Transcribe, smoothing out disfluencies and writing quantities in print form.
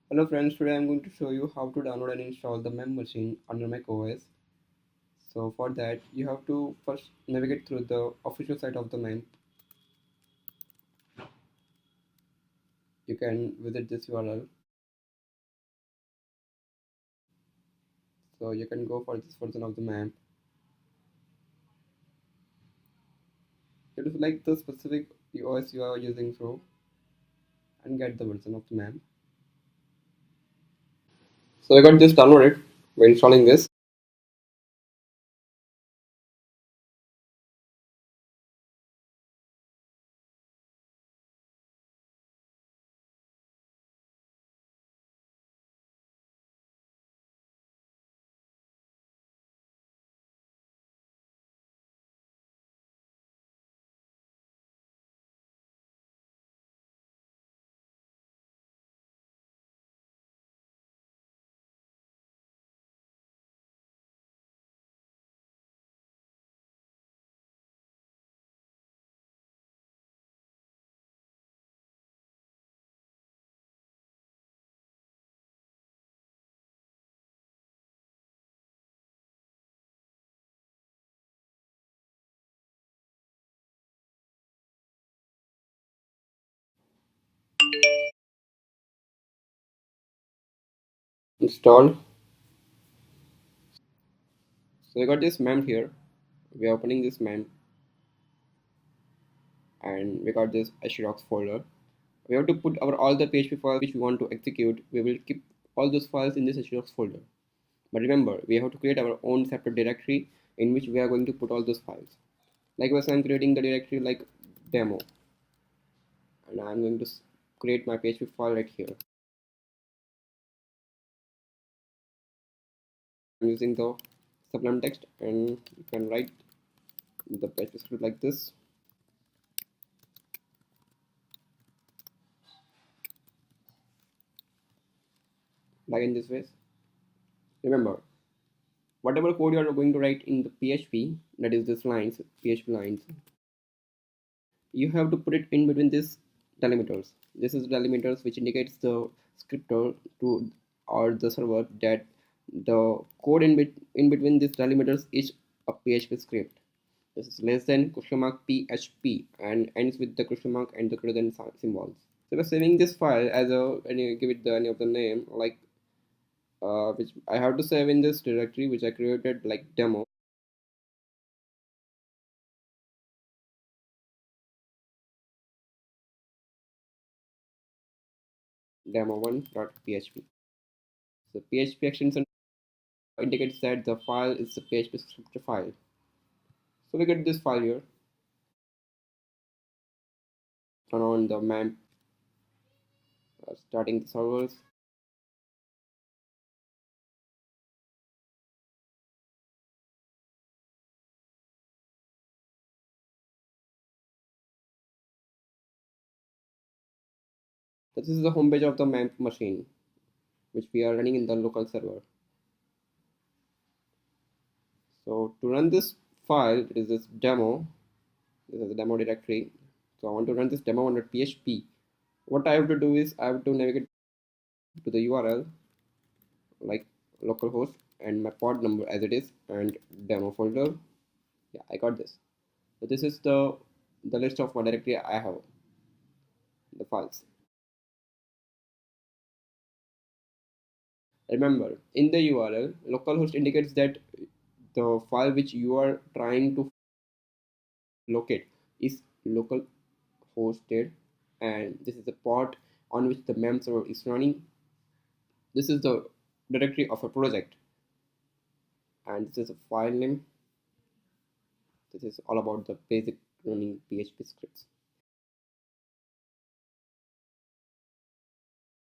Hello friends, today I'm going to show you how to download and install the Mamp machine under macOS. So for that, you have to first navigate through the official site of the Mamp. You can visit this URL. So you can go for this version of the Mamp. You have to select the specific OS you are using through and get the version of the Mamp. So I got this downloaded by installing this. Installed. So I got this Mamp here. We are opening this Mamp and we got this HDocs folder. We have to put our all the PHP files which we want to execute. We will keep all those files in this HDocs folder. But remember, we have to create our own separate directory in which we are going to put all those files. Likewise, I'm creating the directory like demo, and I'm going to create my PHP file right here. I'm using the sublime text, and you can write the PHP script like this. Like in this way. Remember, whatever code you are going to write in the PHP, that is this lines, PHP lines, you have to put it in between these delimiters. This is delimiters which indicates the scripter to or the server that the code in between these delimiters is a PHP script. This is less than question mark PHP and ends with the question mark and the greater than symbols. So we're saving this file as a and you give it the any of the name like which I have to save in this directory which I created like demo1.php. So PHP extension indicates that the file is the PHP script file. So we get this file here. Turn on the Mamp, starting the servers. This is the homepage of the Mamp machine, which we are running in the local server. So to run this file, it is this demo. This is the demo directory. So I want to run this demo under PHP. What I have to do is I have to navigate to the URL like localhost and my pod number as it is and demo folder. Yeah, I got this. So this is the list of my directory I have, the files. Remember, in the URL, localhost indicates that the file which you are trying to locate is local hosted, and this is the port on which the mem server is running. This is the directory of a project, and this is a file name. This is all about the basic running PHP scripts.